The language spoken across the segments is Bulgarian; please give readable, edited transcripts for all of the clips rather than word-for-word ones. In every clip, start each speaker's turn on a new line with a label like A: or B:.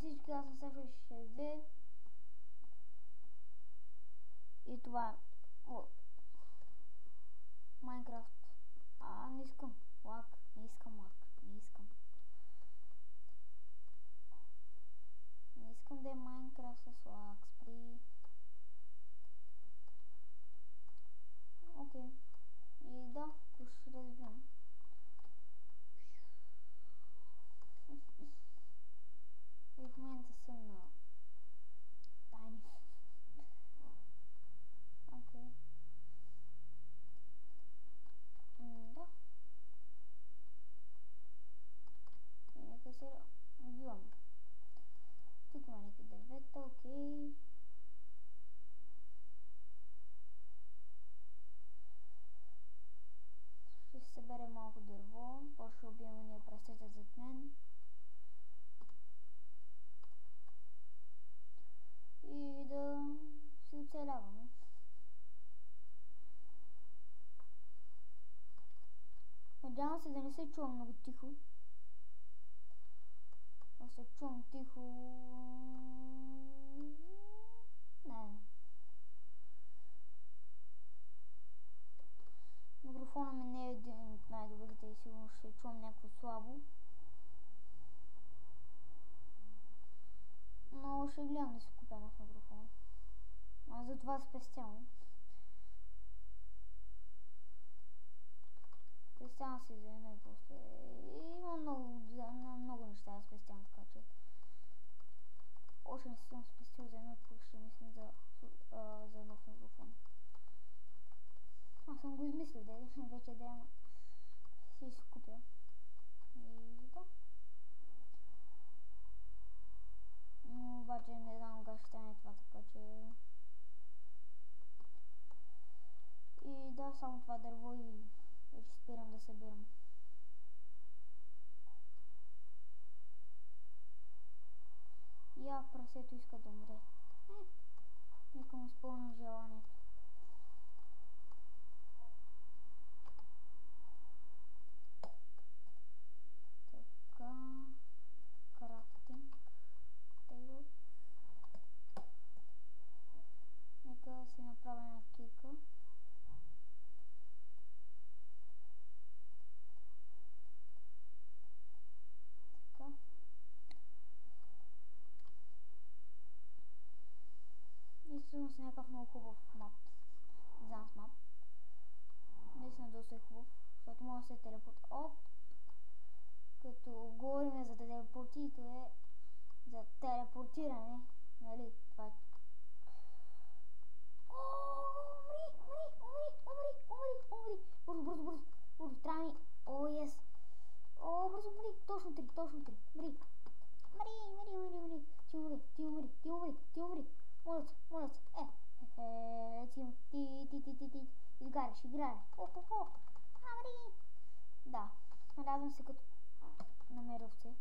A: всички, аз съм Сашо 62 и това е Майнкрафт. Не искам лак, не искам лак, не искам. Не искам да е Майнкрафт с лак, спри. Окей. И да, ще развивам. И в момента съм на тайни. Окей. Да. И нека се развиваме. Тук има някакви дървета, окей. Ще се събере малко дърво, после ще убием уния прасета зад мен. И да си оцеляваме. Надявам се да не се чувам много тихо. Да се чувам тихо... Не. Микрофона ми не е един от най-добрите и сигурно ще чувам някакво слабо. Но ще гледам да си купя нов микрофон. Затова спестявам. Спестявам си за едно и после. Има много неща да спестявам, така че. Още не съм спестил за едно и после ще мислим за нов микрофон. Аз съм го измислил, вече да има. Ще си купя. И да. Но обаче не знам как ще стане това, така че... И да, само това дърво и вече спирам да събирам. Прасето иска да умре. Нека му изпълня желанието. Така... Крафтинг... Тейбъл. Нека си направя една кирка. Така. И всъщност някакъв много хубав мап. Занс мап. Наистина доста е хубав, защото може да се телепорт. Като говорим за телепорти, то е за телепортиране. Нали? Това е... Умри! Бързо, трябва ми... Yes! Бързо, умри! Точно 3! Мри! Ти умри! Моля се! Ти! Изгаряш, играе! Мри! Да, надявам се като намерил овце.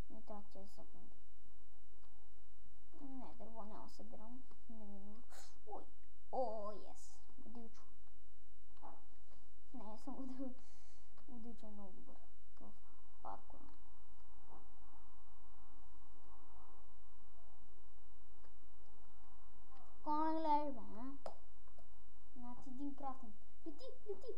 A: Не трябва да се съпнем. Не, дърво няма да събирам. Не ми нужда. Yes! Удилчо. Не, съм удилчо е много добър в паркура. Кой гледай, бе, а? Значи един крафтинг. Лети!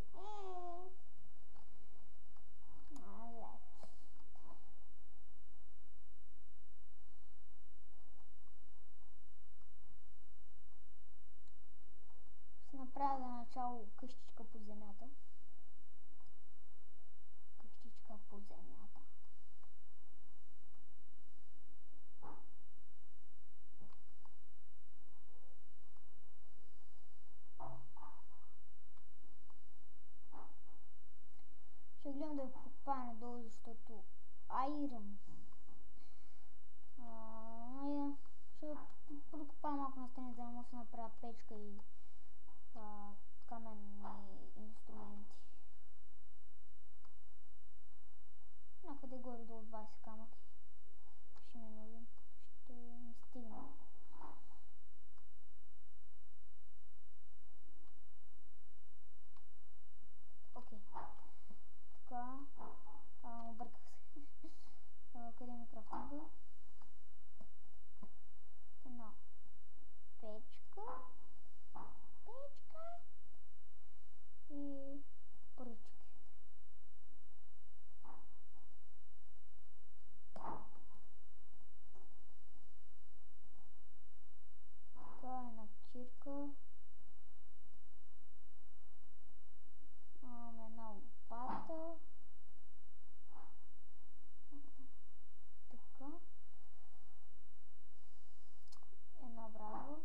A: Ще направя за начало къщичка по земята. Ще гледам да прокопая надолу, защото айрон. Ще прокопая малко настрани, за да може да направя печка и каменни инструменти. Някъде горе-долу 20 камъки. Ще ми нужен. Ще ми стигна. Окей. Така. Обърках се. Къде ми крафтинга? печка и пръчки. Така, една кирка. Една лопата. Така. Една брадва.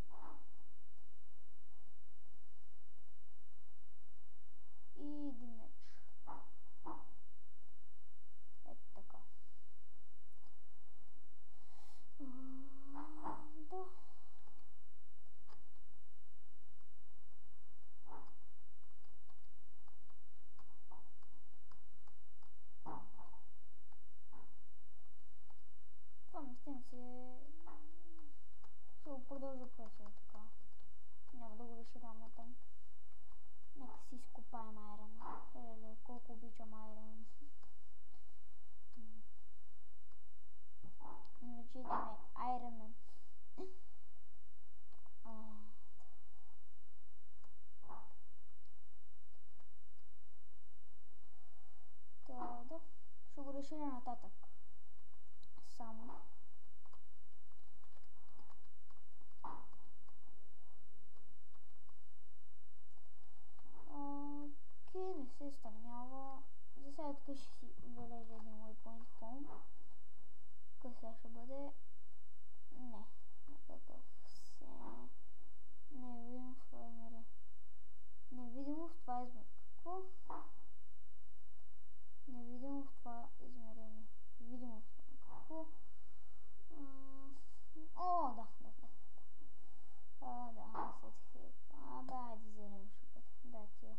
A: И един меч. Ето така. Да. Това местенце ще го продължа просто така. Няма да го разширявам там. Нека си изкопаем айрона. Леле, колко обичам айрон. Наречете ме Iron Man. Да, ще го разширя нататък. Само. Окей, не се стъмнява. За сега тук ще си бележа един waypoint home. Къде ще бъде? Не. Какъв се... Невидимост, това измерение. Невидимост, това измерение. Какво? Невидимост, това измерение. Видимост, какво? О, да. Да, сетих. Айде зелено ще бъде. Да, тия.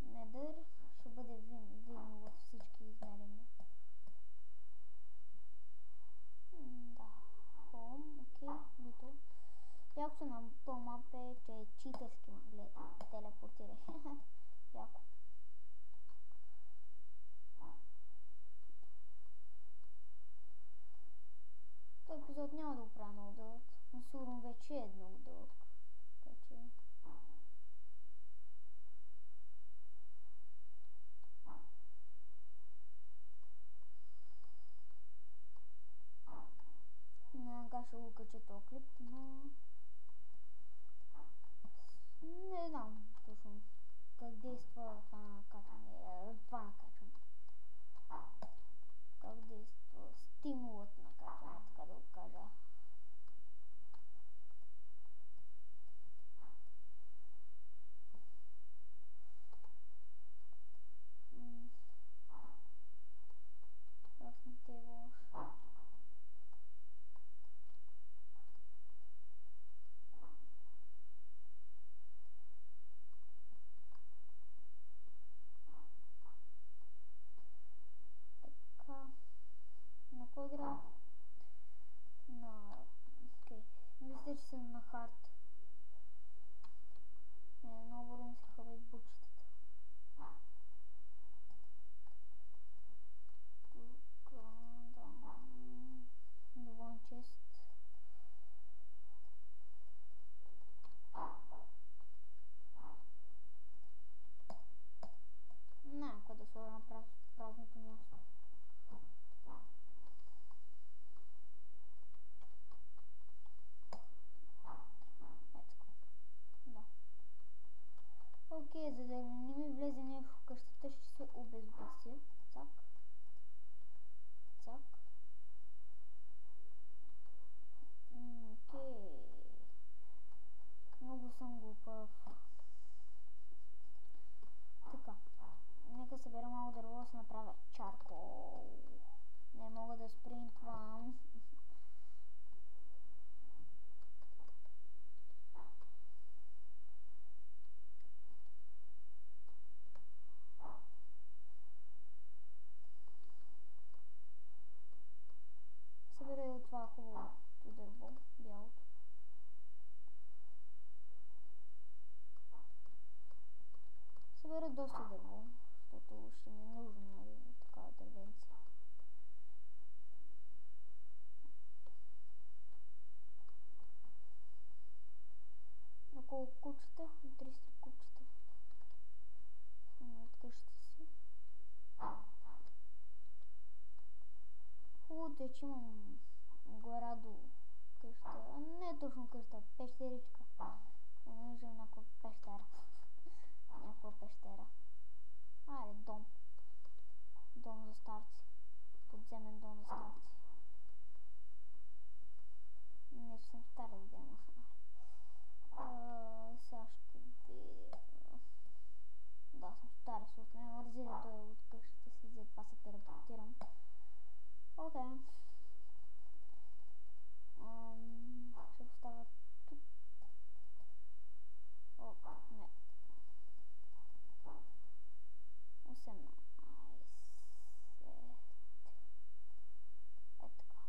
A: Недър ще бъде видно във всички измерения. Да. Home, окей, готово. Якото на този мап е, че е читърски ма, гледай, телепортирай. Яко. Този епизод няма да го правя много дълъг, но сигурно вече е много дълъг. Така че... Сега ще го кача този клип, но... Не знам точно как действа това накачване. Как действа стимулът на качване, така да го кажа. Crafting tables. На кой игра? Окей. Мисля, че съм на хард. Много бързо се хабят бучетата. Тук, да. Доволен чест. Ако да сложа на празното място. Окей, за да не ми влезе нещо в къщата, ще се обезопася. Цак. Окей. Много съм глупав. Така. Нека събера малко дърво да се направя чаркол. Не мога да спринтвам. Събера и от това хубавото дърво, бялото. Събера доста дърво, защото ще ми е нужно, нали, такава дървенция. купчета, 33 купчета от къщата си. Хубавото е, че имам гора до къща, не точно къща, пещеричка. Не виждам някаква пещера. Някаква пещера. Айде, дом. Дом за старци. Подземен дом за старци. Не, че съм стара да дема. Сега ще видя. Да, съм стара, защото ме мързи да дойда от къщата си, затова се телепортирам. Окей. Ще поставя тук. О, не. 18. Е така.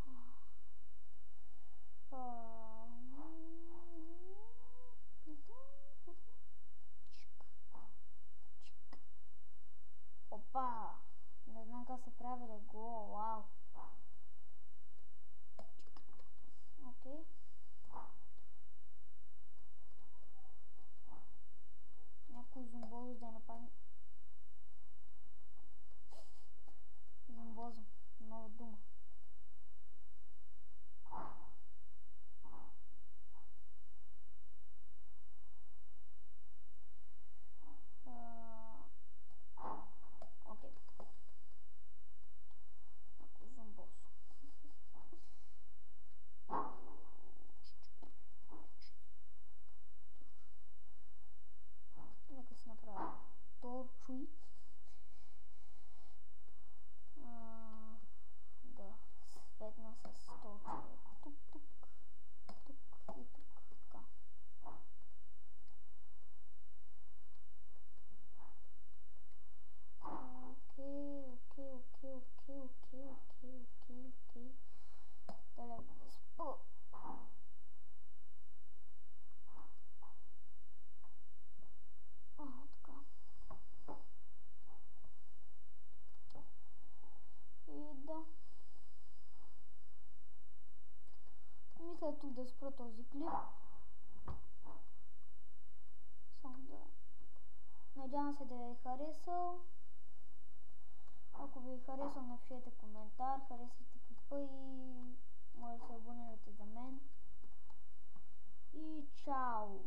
A: Опа! Не знам как се прави легло, вау! Окей. Някой зомбозо да не падне. Зомбозо, нова дума. Окей. Някой зомбозо. Нека си направя торчуи. Да, светна с торчуи. Тук, тук, тук и тук. Така. Окей. Далее да спа. Така. И да. Мисля тук да спра този клип. Само да... Надявам се да ви е харесал. Ако ви е харесал, напишете коментар, харесайте клипа и може да се абонирате за мен. И чао!